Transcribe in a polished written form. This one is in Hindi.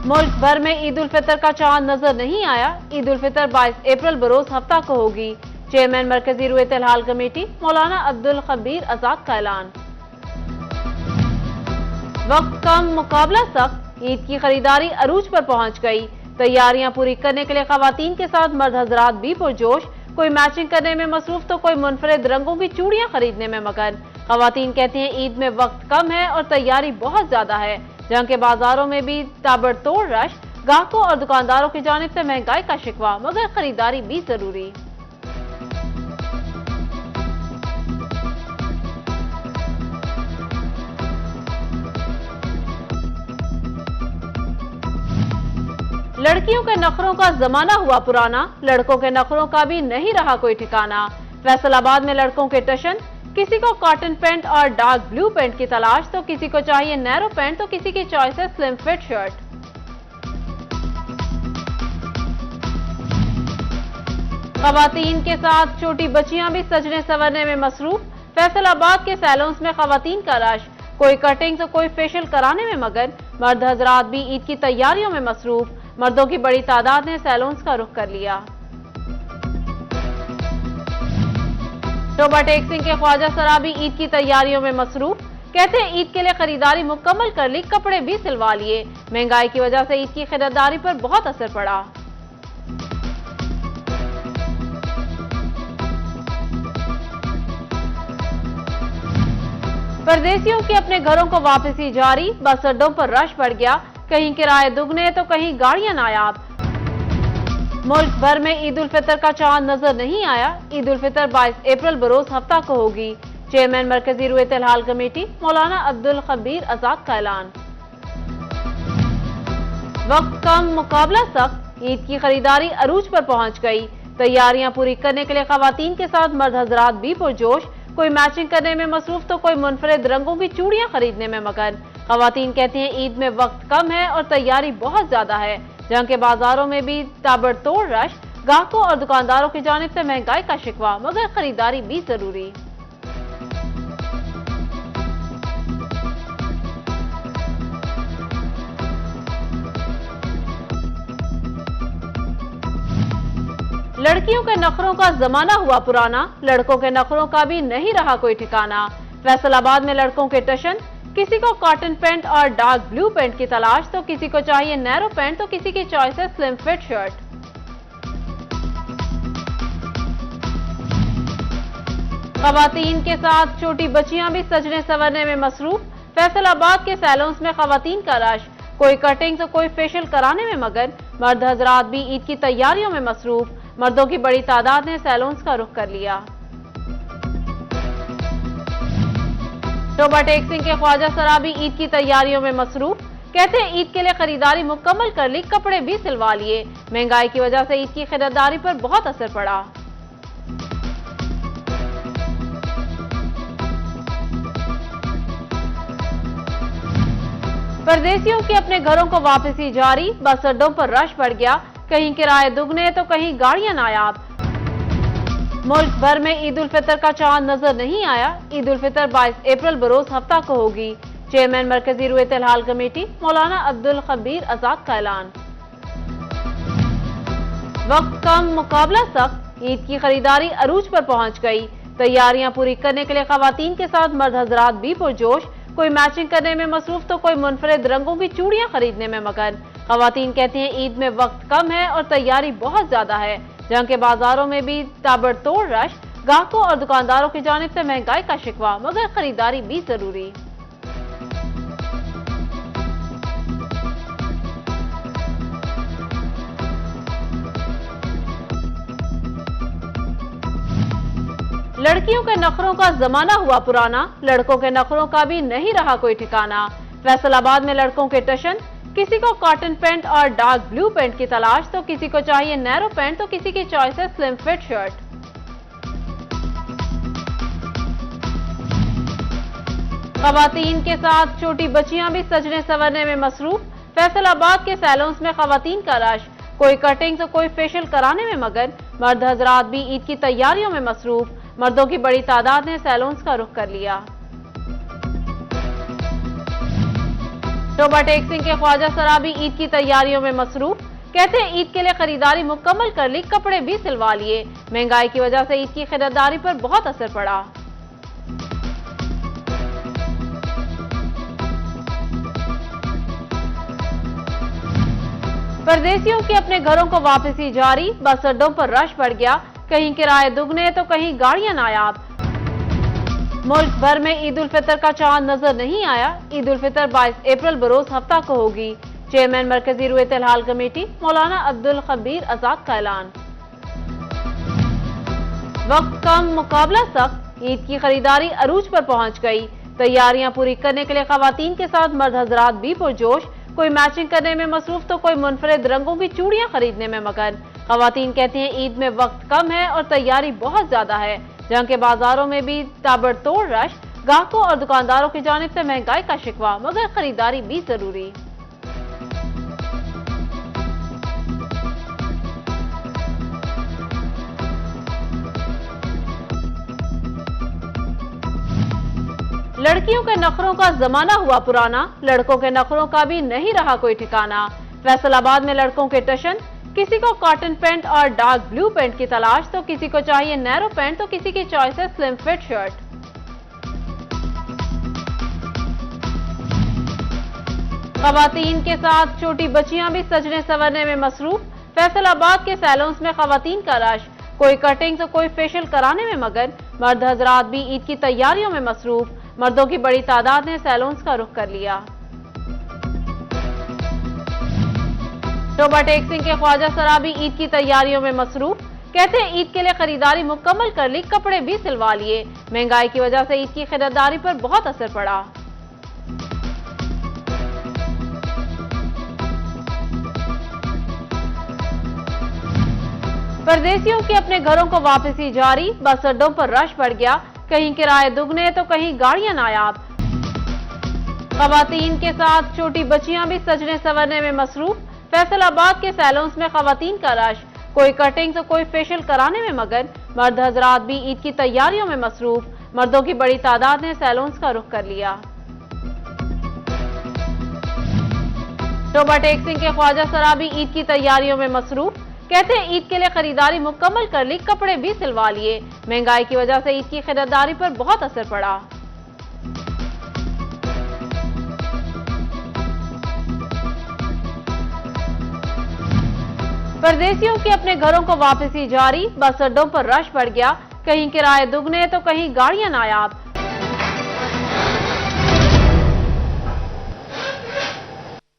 मुल्क भर में ईद उल फितर का चांद नजर नहीं आया। ईद उल फितर 22 अप्रैल बरोज हफ्ता को होगी। चेयरमैन मरकजी रुयत अल हाल कमेटी मौलाना अब्दुल खबीर आजाद का ऐलान। वक्त कम मुकाबला सख्त, ईद की खरीदारी अरूज पर पहुंच गई। तैयारियां पूरी करने के लिए खवातीन के साथ मर्द हजरात भी पुरजोश। कोई मैचिंग करने में मसरूफ तो कोई मुनफरिद रंगों की चूड़ियां खरीदने में मगन। खवातीन कहती हैं ईद में वक्त कम है और तैयारी बहुत ज्यादा है। जहां के बाजारों में भी ताबड़तोड़ रश, ग्राहकों और दुकानदारों की जानिब से महंगाई का शिकवा, मगर खरीदारी भी जरूरी। लड़कियों के नखरों का जमाना हुआ पुराना, लड़कों के नखरों का भी नहीं रहा कोई ठिकाना। फैसलाबाद में लड़कों के टशन, किसी को कॉटन पैंट और डार्क ब्लू पैंट की तलाश, तो किसी को चाहिए नैरो पैंट, तो किसी की चॉइस है स्लिम फिट शर्ट। खवातीन के साथ छोटी बच्चियां भी सजने संवरने में मसरूफ। फैसलाबाद के सैलून्स में खवातीन का रश, कोई कटिंग तो कोई फेशियल कराने में मगन। मर्द हजरात भी ईद की तैयारियों में मसरूफ। मर्दों की बड़ी तादाद ने सैलून्स का रुख कर लिया। शोभा टेक सिंह के ख्वाजा सराबी ईद की तैयारियों में मसरूफ। कहते हैं ईद के लिए खरीदारी मुकम्मल कर ली, कपड़े भी सिलवा लिए। महंगाई की वजह से ईद की खरीदारी पर बहुत असर पड़ा। परदेसियों की अपने घरों को वापसी जारी, बस अड्डों पर रश बढ़ गया। कहीं किराए दुगने तो कहीं गाड़ियां नायाब। मुल्क भर में ईद उल फितर का चांद नजर नहीं आया। ईद उल फितर 22 अप्रैल बरोज हफ्ता को होगी। चेयरमैन मरकजी रुयत अल हाल कमेटी मौलाना अब्दुल खबीर आजाद का ऐलान। वक्त कम मुकाबला सख्त, ईद की खरीदारी अरूज पर पहुंच गई। तैयारियां पूरी करने के लिए खवातीन के साथ मर्द हजरात भी पुरजोश। कोई मैचिंग करने में मसरूफ तो कोई मुनफरिद रंगों की चूड़ियां खरीदने में मगन। खवातीन कहती हैं ईद में वक्त कम है और तैयारी बहुत ज्यादा है। जहां के बाजारों में भी ताबड़तोड़ रश, ग्राहकों और दुकानदारों की जानिब से महंगाई का शिकवा, मगर खरीदारी भी जरूरी। लड़कियों के नखरों का जमाना हुआ पुराना, लड़कों के नखरों का भी नहीं रहा कोई ठिकाना। फैसलाबाद में लड़कों के टशन, किसी को कॉटन पैंट और डार्क ब्लू पैंट की तलाश, तो किसी को चाहिए नैरो पैंट, तो किसी की चॉइस है स्लिम फिट शर्ट। खवातीन के साथ छोटी बच्चियां भी सजने संवरने में मसरूफ। फैसलाबाद के सैलून्स में खवातीन का रश, कोई कटिंग तो कोई फेशियल कराने में मगन। मर्द हजरात भी ईद की तैयारियों में मसरूफ। मर्दों की बड़ी तादाद ने सैलून्स का रुख कर लिया। शोभा टेक सिंह के ख्वाजा सराबी ईद की तैयारियों में मसरूफ। कहते हैं ईद के लिए खरीदारी मुकम्मल कर ली, कपड़े भी सिलवा लिए। महंगाई की वजह से ईद की खरीदारी पर बहुत असर पड़ा। परदेसियों की अपने घरों को वापसी जारी, बस अड्डों पर रश बढ़ गया। कहीं किराए दुगने तो कहीं गाड़ियां नायाब। मुल्क भर में ईद उल फितर का चांद नजर नहीं आया। ईद उल फितर 22 अप्रैल बरोज हफ्ता को होगी। चेयरमैन मरकजी रुयत अल हाल कमेटी मौलाना अब्दुल खबीर आजाद का ऐलान। वक्त कम मुकाबला सख्त, ईद की खरीदारी अरूज पर पहुंच गई। तैयारियां पूरी करने के लिए खवातीन के साथ मर्द हजरात भी पुरजोश। कोई मैचिंग करने में मसरूफ तो कोई मुनफरिद रंगों की चूड़ियां खरीदने में मगन। खवातीन कहती हैं ईद में वक्त कम है और तैयारी बहुत ज्यादा है। जहां के बाजारों में भी ताबड़तोड़ रश, ग्राहकों और दुकानदारों की जानिब से महंगाई का शिकवा, मगर खरीदारी भी जरूरी। लड़कियों के नखरों का जमाना हुआ पुराना, लड़कों के नखरों का भी नहीं रहा कोई ठिकाना। फैसलाबाद में लड़कों के टशन, किसी को कॉटन पैंट और डार्क ब्लू पैंट की तलाश, तो किसी को चाहिए नैरो पैंट, तो किसी की चॉइस है स्लिम फिट शर्ट। खवातीन के साथ छोटी बच्चियां भी सजने संवरने में मसरूफ। फैसलाबाद के सैलून्स में खवातीन का रश, कोई कटिंग तो कोई फेशियल कराने में मगन। मर्द हजरात भी ईद की तैयारियों में मसरूफ। मर्दों की बड़ी तादाद ने सैलून्स का रुख कर लिया। शोभा टेक सिंह के ख्वाजा सराबी ईद की तैयारियों में मसरूफ। कहते हैं ईद के लिए खरीदारी मुकम्मल कर ली, कपड़े भी सिलवा लिए। महंगाई की वजह से ईद की खरीदारी पर बहुत असर पड़ा। परदेशियों की अपने घरों को वापसी जारी, बस अड्डों पर रश बढ़ गया। कहीं किराए दुगने तो कहीं गाड़ियां नायाब। मुल्क भर में ईद उल फितर का चांद नजर नहीं आया। ईद उल फितर 22 अप्रैल बरोज हफ्ता को होगी। चेयरमैन मरकजी रुयत हाल कमेटी मौलाना अब्दुल खबीर आजाद का ऐलान। वक्त कम, मुकाबला सख्त। ईद की खरीदारी अरूज पर पहुंच गई। तैयारियां पूरी करने के लिए खवातीन के साथ मर्द हजरात भी पुरजोश। कोई मैचिंग करने में मसरूफ तो कोई मुनफरिद रंगों की चूड़ियां खरीदने में मगन। खवातीन कहती हैं ईद में वक्त कम है और तैयारी बहुत ज्यादा है। जहां के बाजारों में भी ताबड़तोड़ रश। ग्राहकों और दुकानदारों की जानिब से महंगाई का शिकवा, मगर खरीदारी भी जरूरी। लड़कियों के नखरों का जमाना हुआ पुराना, लड़कों के नखरों का भी नहीं रहा कोई ठिकाना। फैसलाबाद में लड़कों के टशन, किसी को कॉटन पैंट और डार्क ब्लू पैंट की तलाश, तो किसी को चाहिए नैरो पैंट, तो किसी की चॉइस है स्लिम फिट शर्ट। खवातीन के साथ छोटी बच्चियां भी सजने संवरने में मसरूफ। फैसलाबाद के सैलून्स में खवातीन का रश, कोई कटिंग तो कोई फेशियल कराने में मगन। मर्द हजरात भी ईद की तैयारियों में मसरूफ। मर्दों की बड़ी तादाद ने सैलून्स का रुख कर लिया। शोभा टेक सिंह के ख्वाजा सराबी ईद की तैयारियों में मसरूफ। कहते हैं ईद के लिए खरीदारी मुकम्मल कर ली, कपड़े भी सिलवा लिए। महंगाई की वजह से ईद की खरीदारी पर बहुत असर पड़ा। परदेशियों की अपने घरों को वापसी जारी, बस अड्डों पर रश बढ़ गया। कहीं किराए दुगने तो कहीं गाड़ियां नायाब। खवातीन के साथ छोटी बच्चियां भी सजने संवरने में मसरूफ। फैसलाबाद के सैलून्स में खवातीन का रश, कोई कटिंग तो कोई फेशियल कराने में मगन। मर्द हजरात भी ईद की तैयारियों में मसरूफ। मर्दों की बड़ी तादाद ने सैलून्स का रुख कर लिया। शोभा टेक सिंह के ख्वाजा सराबी ईद की तैयारियों में मसरूफ। कहते हैं ईद के लिए खरीदारी मुकम्मल कर ली, कपड़े भी सिलवा लिए। महंगाई की वजह से ईद की खरीदारी पर बहुत असर पड़ा। परदेशियों की अपने घरों को वापसी जारी, बस अड्डों पर रश बढ़ गया। कहीं किराए दुगने तो कहीं गाड़ियां नायाब।